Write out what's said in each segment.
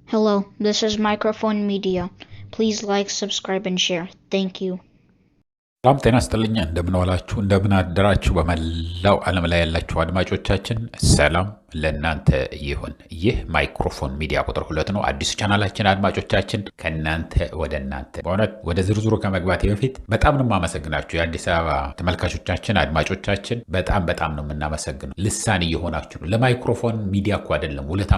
Hello, this is Microphone Media. Please like, subscribe, and share. Thank you. ሰላም ጤና ይስጥልኝ። እንደምን ዋላችሁ፣ እንደምን አደራችሁ። በመላው ዓለም ላይ ያላችሁ አድማጮቻችን ሰላም ለእናንተ ይሁን። ይህ ማይክሮፎን ሚዲያ ቁጥር 2 ነው። አዲሱ ቻናላችን አድማጮቻችን ከእናንተ ወደ እናንተ። በእውነት ወደ ዝርዝሩ ከመግባቴ በፊት በጣም ነው የማመሰግናችሁ የአዲስ አበባ ተመልካቾቻችን፣ አድማጮቻችን በጣም ነው የምናመሰግነው። ልሳን እየሆናችሁ ነው። ለማይክሮፎን ሚዲያ እኮ አይደለም ውለታ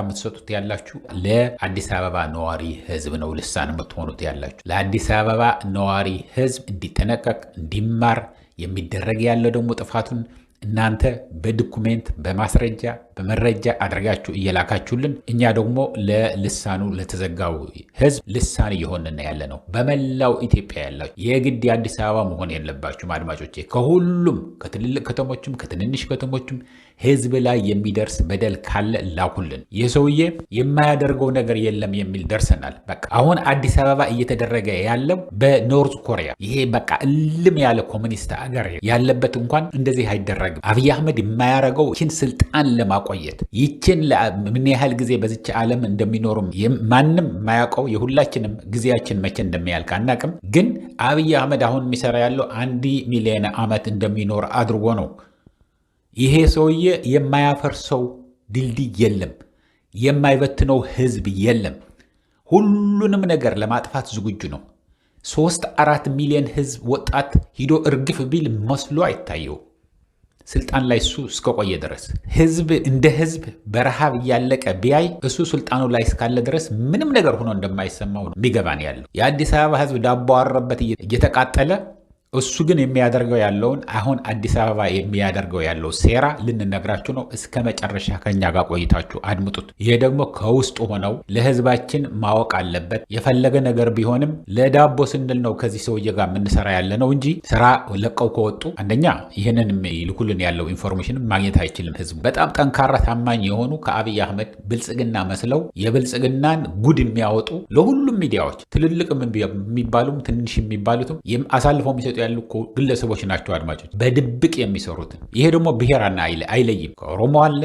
የምትሰጡት ያላችሁ ለአዲስ አበባ ነዋሪ ህዝብ ነው ልሳን የምትሆኑት ያላችሁ። ለአዲስ አበባ ነዋሪ ህዝብ እንዲጠነቀቅ እንዲማር የሚደረግ ያለው ደግሞ ጥፋቱን እናንተ በዶኩሜንት በማስረጃ በመረጃ አድርጋችሁ እየላካችሁልን እኛ ደግሞ ለልሳኑ ለተዘጋው ህዝብ ልሳን እየሆንን ያለ ነው። በመላው ኢትዮጵያ ያላችሁ የግድ የአዲስ አበባ መሆን የለባችሁም አድማጮቼ። ከሁሉም ከትልልቅ ከተሞችም ከትንንሽ ከተሞችም ህዝብ ላይ የሚደርስ በደል ካለ ላኩልን። የሰውዬ የማያደርገው ነገር የለም የሚል ደርሰናል። በቃ አሁን አዲስ አበባ እየተደረገ ያለው በኖርዝ ኮሪያ ይሄ በቃ እልም ያለ ኮሙኒስት አገር ያለበት እንኳን እንደዚህ አይደረግም። አብይ አህመድ የማያደርገው ይህን ስልጣን ለማቆየት ይህችን ምን ያህል ጊዜ በዚች ዓለም እንደሚኖሩም ማንም የማያውቀው የሁላችንም ጊዜያችን መቼ እንደሚያልቅ አናቅም። ግን አብይ አህመድ አሁን የሚሰራ ያለው 1 ሚሊዮን ዓመት እንደሚኖር አድርጎ ነው። ይሄ ሰውዬ የማያፈርሰው ድልድይ የለም፣ የማይበትነው ህዝብ የለም። ሁሉንም ነገር ለማጥፋት ዝግጁ ነው። 3-4 ሚሊዮን ህዝብ ወጣት ሂዶ እርግፍ ቢል መስሎ አይታየው ስልጣን ላይ እሱ እስከቆየ ድረስ። ህዝብ እንደ ህዝብ በረሃብ እያለቀ ቢያይ እሱ ስልጣኑ ላይ እስካለ ድረስ ምንም ነገር ሆኖ እንደማይሰማው ነው የሚገባን ያለው። የአዲስ አበባ ህዝብ ዳቦ አረበት እየተቃጠለ እሱ ግን የሚያደርገው ያለውን አሁን አዲስ አበባ የሚያደርገው ያለው ሴራ ልንነግራችሁ ነው። እስከ መጨረሻ ከኛ ጋር ቆይታችሁ አድምጡት። ይሄ ደግሞ ከውስጡ ሆነው ለህዝባችን ማወቅ አለበት። የፈለገ ነገር ቢሆንም ለዳቦ ስንል ነው ከዚህ ሰውዬ ጋር የምንሰራ ያለ ነው እንጂ ስራ ለቀው ከወጡ አንደኛ ይህንን ይልኩልን ያለው ኢንፎርሜሽን ማግኘት አይችልም ህዝቡ። በጣም ጠንካራ ታማኝ የሆኑ ከአብይ አህመድ ብልጽግና መስለው የብልጽግናን ጉድ የሚያወጡ ለሁሉም ሚዲያዎች ትልልቅም የሚባሉም ትንሽ የሚባሉትም አሳልፈው የሚሰጡ ያሉ ግለሰቦች ናቸው አድማጮች፣ በድብቅ የሚሰሩትን። ይሄ ደግሞ ብሔራና አይለይም። ከኦሮሞ አለ፣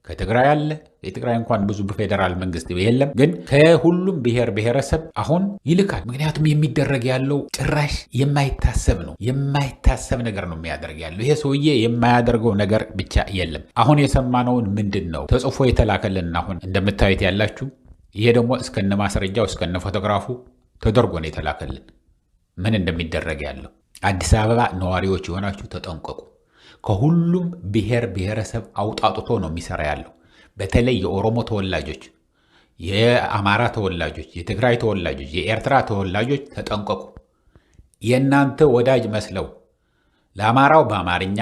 ከትግራይ አለ። የትግራይ እንኳን ብዙ በፌዴራል መንግስት የለም፣ ግን ከሁሉም ብሔር ብሔረሰብ አሁን ይልካል። ምክንያቱም የሚደረግ ያለው ጭራሽ የማይታሰብ ነው። የማይታሰብ ነገር ነው የሚያደርግ ያለው ይሄ ሰውዬ። የማያደርገው ነገር ብቻ የለም። አሁን የሰማነውን ምንድን ነው ተጽፎ የተላከልን አሁን እንደምታዩት ያላችሁ። ይሄ ደግሞ እስከነ ማስረጃው እስከነ ፎቶግራፉ ተደርጎ ነው የተላከልን ምን እንደሚደረግ ያለው። አዲስ አበባ ነዋሪዎች የሆናችሁ ተጠንቀቁ። ከሁሉም ብሔር ብሔረሰብ አውጣጥቶ ነው የሚሰራ ያለው። በተለይ የኦሮሞ ተወላጆች፣ የአማራ ተወላጆች፣ የትግራይ ተወላጆች፣ የኤርትራ ተወላጆች ተጠንቀቁ። የእናንተ ወዳጅ መስለው ለአማራው በአማርኛ፣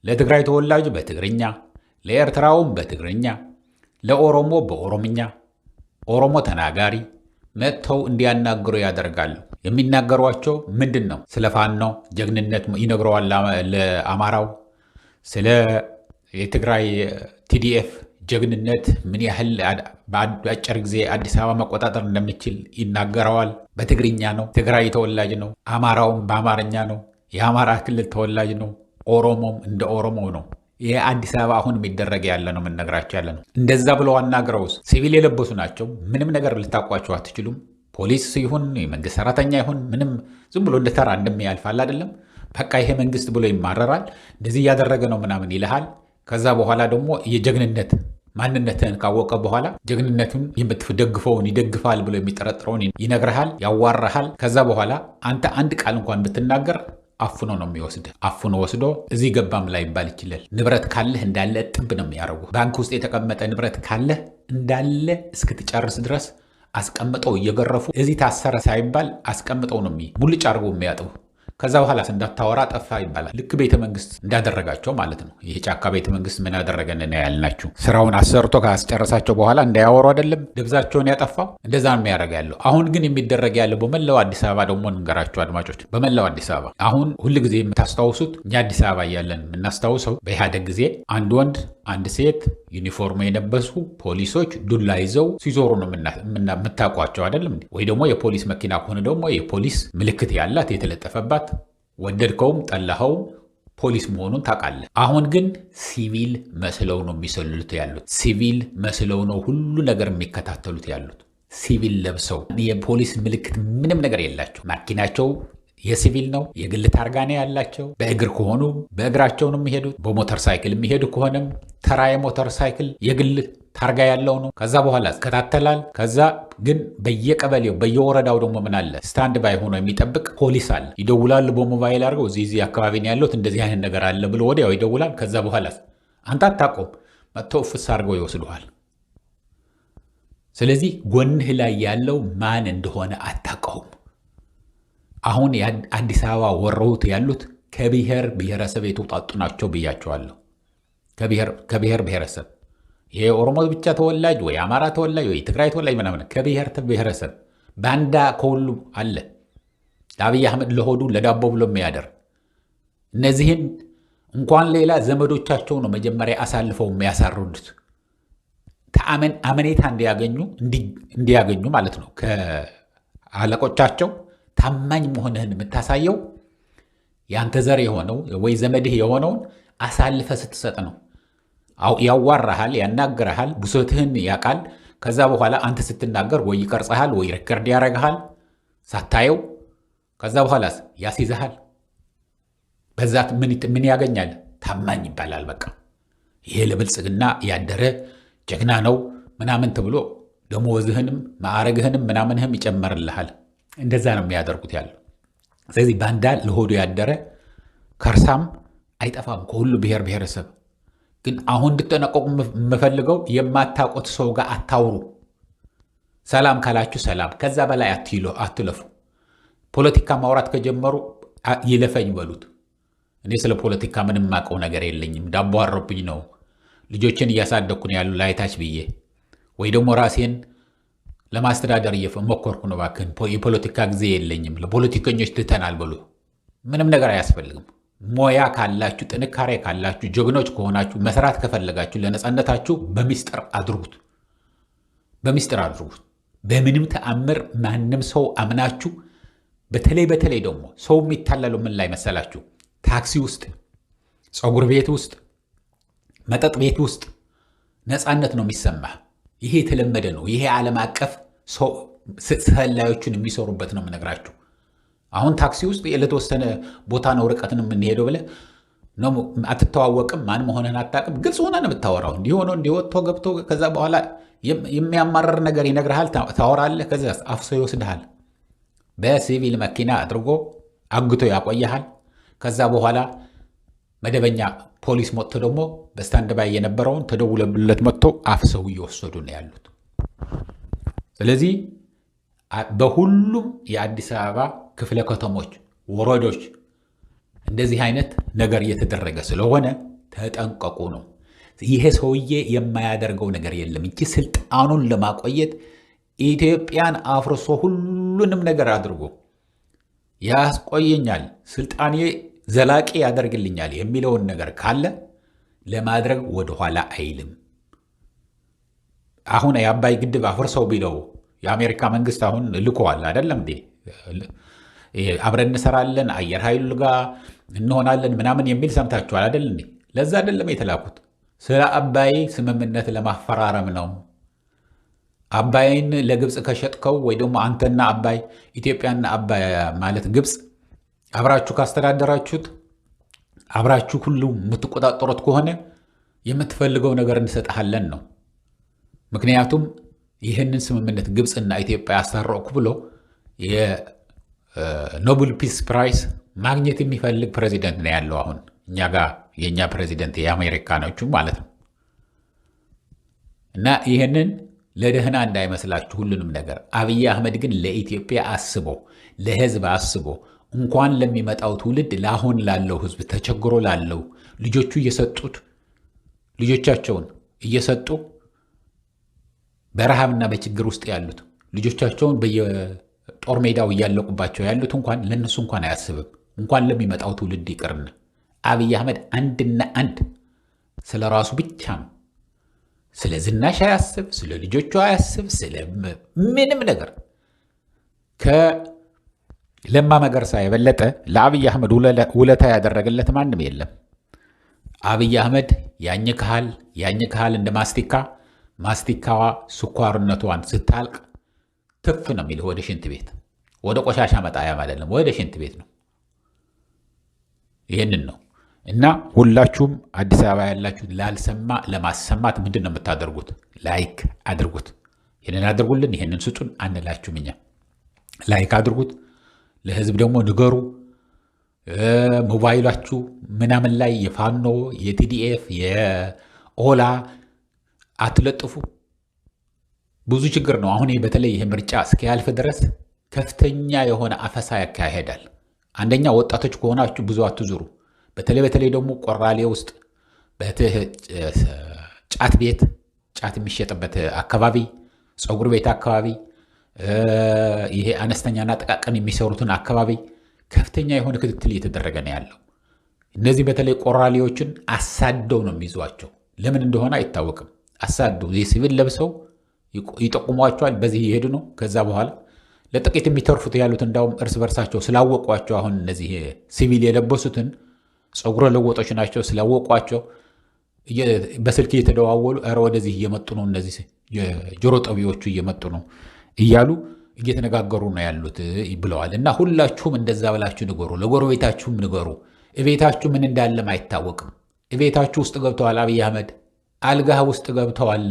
ለትግራይ ተወላጁ በትግርኛ፣ ለኤርትራውም በትግርኛ፣ ለኦሮሞ በኦሮምኛ ኦሮሞ ተናጋሪ መጥተው እንዲያናግሩ ያደርጋሉ። የሚናገሯቸው ምንድን ነው? ስለ ፋኖ ጀግንነት ይነግረዋል ለአማራው። ስለ የትግራይ ቲዲኤፍ ጀግንነት ምን ያህል በአጭር ጊዜ አዲስ አበባ መቆጣጠር እንደሚችል ይናገረዋል። በትግርኛ ነው። ትግራይ ተወላጅ ነው። አማራውም በአማርኛ ነው። የአማራ ክልል ተወላጅ ነው። ኦሮሞም እንደ ኦሮሞ ነው። ይህ አዲስ አበባ አሁን የሚደረግ ያለ ነው የምንነግራቸው ያለ ነው። እንደዛ ብለው አናግረውስ ሲቪል የለበሱ ናቸው። ምንም ነገር ልታቋቸው አትችሉም። ፖሊስ ይሁን የመንግስት ሰራተኛ ይሁን ምንም ዝም ብሎ እንደተራ እንደሚያልፋል አይደለም። በቃ ይሄ መንግስት ብሎ ይማረራል። እንደዚህ እያደረገ ነው ምናምን ይልሃል። ከዛ በኋላ ደግሞ የጀግንነት ማንነትህን ካወቀ በኋላ ጀግንነቱን የምትደግፈውን ይደግፋል ብሎ የሚጠረጥረውን ይነግርሃል፣ ያዋራሃል። ከዛ በኋላ አንተ አንድ ቃል እንኳን ብትናገር አፍኖ ነው የሚወስድ። አፍኖ ወስዶ እዚህ ገባም ላይ ይባል ይችላል። ንብረት ካለህ እንዳለ ጥብ ነው የሚያደርጉ። ባንክ ውስጥ የተቀመጠ ንብረት ካለህ እንዳለ እስክትጨርስ ድረስ አስቀምጠው እየገረፉ እዚህ ታሰረ ሳይባል አስቀምጠው ነው ሙልጭ አድርጎ የሚያጥቡ። ከዛ በኋላ እንዳታወራ ጠፋ ይባላል። ልክ ቤተ መንግስት እንዳደረጋቸው ማለት ነው። ይሄ ጫካ ቤተ መንግስት ምን ያደረገን ነው ያልናችሁ። ስራውን አሰርቶ ካስጨረሳቸው በኋላ እንዳያወሩ አይደለም ደብዛቸውን ያጠፋው። እንደዛ ነው የሚያደርግ ያለው። አሁን ግን የሚደረግ ያለው በመላው አዲስ አበባ ደግሞ እንገራችሁ አድማጮች፣ በመላው አዲስ አበባ አሁን ሁል ጊዜ የምታስታውሱት እኛ አዲስ አበባ እያለን የምናስታውሰው በኢህአደግ ጊዜ አንድ ወንድ አንድ ሴት ዩኒፎርም የለበሱ ፖሊሶች ዱላ ይዘው ሲዞሩ ነው የምታውቋቸው አይደለም። ወይ ደግሞ የፖሊስ መኪና ከሆነ ደግሞ የፖሊስ ምልክት ያላት የተለጠፈባት ወደድከውም ጠላኸውም ፖሊስ መሆኑን ታውቃለህ። አሁን ግን ሲቪል መስለው ነው የሚሰልሉት ያሉት። ሲቪል መስለው ነው ሁሉ ነገር የሚከታተሉት ያሉት። ሲቪል ለብሰው የፖሊስ ምልክት ምንም ነገር የላቸው። መኪናቸው የሲቪል ነው። የግል ታርጋ ነው ያላቸው። በእግር ከሆኑ በእግራቸው ነው የሚሄዱት። በሞተር ሳይክል የሚሄዱ ከሆነም ተራ የሞተር ሳይክል የግል ታርጋ ያለው ነው። ከዛ በኋላ ይከታተላል። ከዛ ግን በየቀበሌው በየወረዳው ደግሞ ምን አለ? ስታንድ ባይ ሆኖ የሚጠብቅ ፖሊስ አለ። ይደውላሉ በሞባይል አድርገው እዚህ አካባቢ ነው ያሉት እንደዚህ አይነት ነገር አለ ብሎ ወዲያው ይደውላል። ከዛ በኋላ አንተ አታውቀውም፣ መጥተው ፍስ አድርገው ይወስዱሃል። ስለዚህ ጎንህ ላይ ያለው ማን እንደሆነ አታውቀውም። አሁን አዲስ አበባ ወረውት ያሉት ከብሔር ብሔረሰብ የተውጣጡ ናቸው ብያቸዋለሁ። ከብሔር ብሔረሰብ የኦሮሞ ብቻ ተወላጅ ወይ አማራ ተወላጅ ወይ ትግራይ ተወላጅ ምናምን ከብሔር ብሔረሰብ ባንዳ ከሁሉ አለ። ለአብይ አህመድ ለሆዱ ለዳቦ ብሎ የሚያደር እነዚህን እንኳን ሌላ ዘመዶቻቸው ነው መጀመሪያ አሳልፈው የሚያሳርዱት። አመኔታ እንዲያገኙ ማለት ነው። ከአለቆቻቸው ታማኝ መሆንህን የምታሳየው የአንተ ዘር የሆነው ወይ ዘመድህ የሆነውን አሳልፈ ስትሰጥ ነው። ያዋራሃል፣ ያናግረሃል፣ ብሶትህን ያውቃል። ከዛ በኋላ አንተ ስትናገር ወይ ይቀርጸሃል ወይ ሪከርድ ያደርግሃል ሳታየው። ከዛ በኋላ ያስይዝሃል። በዛት ምን ያገኛል? ታማኝ ይባላል። በቃ ይሄ ለብልጽግና ያደረ ጀግና ነው ምናምን ተብሎ ደሞዝህንም ማዕረግህንም ምናምንህም ይጨመርልሃል። እንደዛ ነው የሚያደርጉት ያለው። ስለዚህ ባንዳ ለሆዱ ያደረ ከርሳም አይጠፋም ከሁሉ ብሔር ብሔረሰብ። ግን አሁን እንድትጠነቀቁ የምፈልገው የማታውቁት ሰው ጋር አታውሩ። ሰላም ካላችሁ ሰላም፣ ከዛ በላይ አትለፉ። ፖለቲካ ማውራት ከጀመሩ ይለፈኝ በሉት። እኔ ስለ ፖለቲካ ምንም የማውቀው ነገር የለኝም፣ ዳቦ አረብኝ ነው፣ ልጆችን እያሳደግኩ ነው ያሉ ላይታች ብዬ ወይ ደግሞ ራሴን ለማስተዳደር እየሞከርኩ ነው። እባክህን የፖለቲካ ጊዜ የለኝም፣ ለፖለቲከኞች ትተናል በሉ። ምንም ነገር አያስፈልግም። ሞያ ካላችሁ፣ ጥንካሬ ካላችሁ፣ ጀግኖች ከሆናችሁ፣ መስራት ከፈለጋችሁ ለነፃነታችሁ በሚስጥር አድርጉት። በሚስጥር አድርጉት። በምንም ተአምር ማንም ሰው አምናችሁ፣ በተለይ ደግሞ ሰው የሚታለለው ምን ላይ መሰላችሁ? ታክሲ ውስጥ፣ ፀጉር ቤት ውስጥ፣ መጠጥ ቤት ውስጥ ነፃነት ነው የሚሰማህ። ይሄ የተለመደ ነው። ይሄ ዓለም አቀፍ ሰላዮቹን የሚሰሩበት ነው የምነግራችሁ። አሁን ታክሲ ውስጥ ለተወሰነ ቦታ ነው ርቀትን የምንሄደው ብለህ ነው አትተዋወቅም፣ ማን መሆንህን አታውቅም። ግልጽ ሆነ ነው የምታወራው። እንዲሆነ እንዲወጥቶ ገብቶ ከዛ በኋላ የሚያማርር ነገር ይነግርሃል፣ ታወራለህ። ከዛ አፍሶ ይወስድሃል። በሲቪል መኪና አድርጎ አግቶ ያቆየሃል። ከዛ በኋላ መደበኛ ፖሊስ መጥቶ ደግሞ በስታንድ ባይ የነበረውን ተደውሎለት መጥቶ አፍሰው እየወሰዱ ነው ያሉት። ስለዚህ በሁሉም የአዲስ አበባ ክፍለ ከተሞች፣ ወረዶች እንደዚህ አይነት ነገር እየተደረገ ስለሆነ ተጠንቀቁ ነው። ይሄ ሰውዬ የማያደርገው ነገር የለም። እንጂ ስልጣኑን ለማቆየት ኢትዮጵያን አፍርሶ ሁሉንም ነገር አድርጎ ያስቆየኛል፣ ስልጣኔ ዘላቂ ያደርግልኛል የሚለውን ነገር ካለ ለማድረግ ወደኋላ አይልም። አሁን የአባይ ግድብ አፍርሰው ቢለው የአሜሪካ መንግስት አሁን ልኮዋል አይደለም እንዴ? አብረን እንሰራለን፣ አየር ኃይሉ ጋር እንሆናለን ምናምን የሚል ሰምታችኋል አይደል እንዴ? ለዛ አይደለም የተላኩት፣ ስለ አባይ ስምምነት ለማፈራረም ነው። አባይን ለግብፅ ከሸጥከው ወይ ደግሞ አንተና አባይ ኢትዮጵያና አባይ ማለት ግብፅ አብራችሁ ካስተዳደራችሁት አብራችሁ ሁሉ የምትቆጣጠሩት ከሆነ የምትፈልገው ነገር እንሰጥሃለን ነው። ምክንያቱም ይህንን ስምምነት ግብፅና ኢትዮጵያ ያስታረቁ ብሎ የኖቤል ፒስ ፕራይስ ማግኘት የሚፈልግ ፕሬዚደንት ነው ያለው አሁን እኛ ጋር፣ የእኛ ፕሬዚደንት የአሜሪካኖቹ ማለት ነው። እና ይህንን ለደህና እንዳይመስላችሁ ሁሉንም ነገር። አብይ አህመድ ግን ለኢትዮጵያ አስቦ ለህዝብ አስቦ እንኳን ለሚመጣው ትውልድ ለአሁን ላለው ህዝብ ተቸግሮ ላለው ልጆቹ እየሰጡት ልጆቻቸውን እየሰጡ በረሃብና በችግር ውስጥ ያሉት ልጆቻቸውን በየጦር ሜዳው እያለቁባቸው ያሉት እንኳን ለነሱ እንኳን አያስብም። እንኳን ለሚመጣው ትውልድ ይቅርና አብይ አህመድ አንድና አንድ ስለ ራሱ ብቻ ነው። ስለ ዝናሽ አያስብ፣ ስለ ልጆቹ አያስብ፣ ስለ ምንም ነገር ለማ መገርሳ የበለጠ ለአብይ አህመድ ውለታ ያደረገለት ማንም የለም። አብይ አህመድ ያኝክሃል እንደ ማስቲካዋ ስኳርነቷን ስታልቅ ትፍ ነው የሚልህ ወደ ሽንት ቤት፣ ወደ ቆሻሻ መጣያ ማለት ነው፣ ወደ ሽንት ቤት ነው። ይህንን ነው እና ሁላችሁም አዲስ አበባ ያላችሁ ላልሰማ ለማሰማት ምንድን ነው የምታደርጉት? ላይክ አድርጉት። ይህንን አድርጉልን፣ ይህንን ስጡን አንላችሁም። እኛ ላይክ አድርጉት፣ ለህዝብ ደግሞ ንገሩ። ሞባይላችሁ ምናምን ላይ የፋኖ የቲዲኤፍ የኦላ አትለጥፉ። ብዙ ችግር ነው። አሁን በተለይ ይህ ምርጫ እስኪያልፍ ድረስ ከፍተኛ የሆነ አፈሳ ያካሄዳል። አንደኛ ወጣቶች ከሆናችሁ ብዙ አትዙሩ። በተለይ ደግሞ ቆራሌ ውስጥ ጫት የሚሸጥበት አካባቢ፣ ፀጉር ቤት አካባቢ፣ ይሄ አነስተኛና ጥቃቅን የሚሰሩትን አካባቢ ከፍተኛ የሆነ ክትትል እየተደረገ ነው ያለው። እነዚህ በተለይ ቆራሌዎችን አሳደው ነው የሚይዟቸው። ለምን እንደሆነ አይታወቅም። አሳደው ሲቪል ለብሰው ይጠቁሟቸዋል። በዚህ እየሄዱ ነው። ከዛ በኋላ ለጥቂት የሚተርፉት ያሉት እንዳውም እርስ በርሳቸው ስላወቋቸው፣ አሁን እነዚህ ሲቪል የለበሱትን ፀጉረ ለወጦች ናቸው ስላወቋቸው በስልክ እየተደዋወሉ ኧረ ወደዚህ እየመጡ ነው፣ እነዚህ የጆሮ ጠቢዎቹ እየመጡ ነው እያሉ እየተነጋገሩ ነው ያሉት ብለዋል። እና ሁላችሁም እንደዛ ብላችሁ ንገሩ፣ ለጎረቤታችሁም ንገሩ። እቤታችሁ ምን እንዳለም አይታወቅም። እቤታችሁ ውስጥ ገብተዋል አብይ አህመድ፣ አልጋህ ውስጥ ገብተዋል።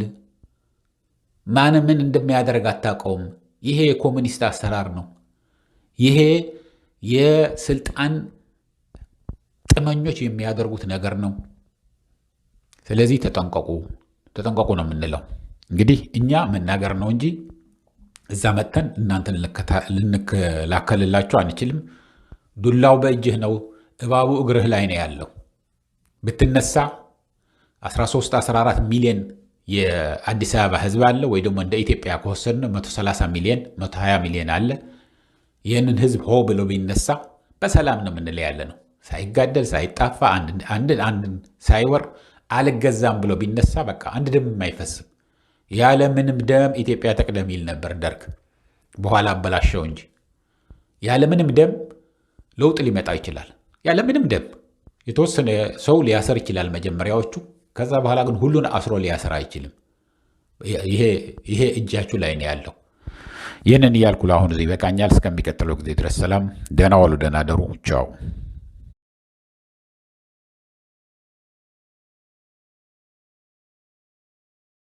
ማን ምን እንደሚያደርግ አታውቀውም። ይሄ የኮሙኒስት አሰራር ነው። ይሄ የስልጣን ጥመኞች የሚያደርጉት ነገር ነው። ስለዚህ ተጠንቀቁ ነው የምንለው። እንግዲህ እኛ መናገር ነው እንጂ እዛ መጥተን እናንተን ልንከላከልላችሁ አንችልም። ዱላው በእጅህ ነው፣ እባቡ እግርህ ላይ ነው ያለው። ብትነሳ 13-14 ሚሊዮን የአዲስ አበባ ህዝብ አለ፣ ወይ ደግሞ እንደ ኢትዮጵያ ከወሰድን 130 ሚሊዮን 120 ሚሊዮን አለ። ይህንን ህዝብ ሆ ብሎ ቢነሳ በሰላም ነው የምንለው ያለ ነው። ሳይጋደል ሳይጣፋ አንድን ሳይወር አልገዛም ብሎ ቢነሳ በቃ አንድ ደም አይፈስም። ያለ ምንም ደም ኢትዮጵያ ተቅደም ይል ነበር ደርግ፣ በኋላ አበላሸው እንጂ። ያለ ምንም ደም ለውጥ ሊመጣ ይችላል። ያለ ምንም ደም የተወሰነ ሰው ሊያሰር ይችላል መጀመሪያዎቹ። ከዛ በኋላ ግን ሁሉን አስሮ ሊያሰር አይችልም። ይሄ እጃችሁ ላይ ነው ያለው። ይህንን እያልኩ ለአሁን እዚህ ይበቃኛል። እስከሚቀጥለው ጊዜ ድረስ ሰላም፣ ደህና ዋሉ፣ ደህና ደሩ። ቻው።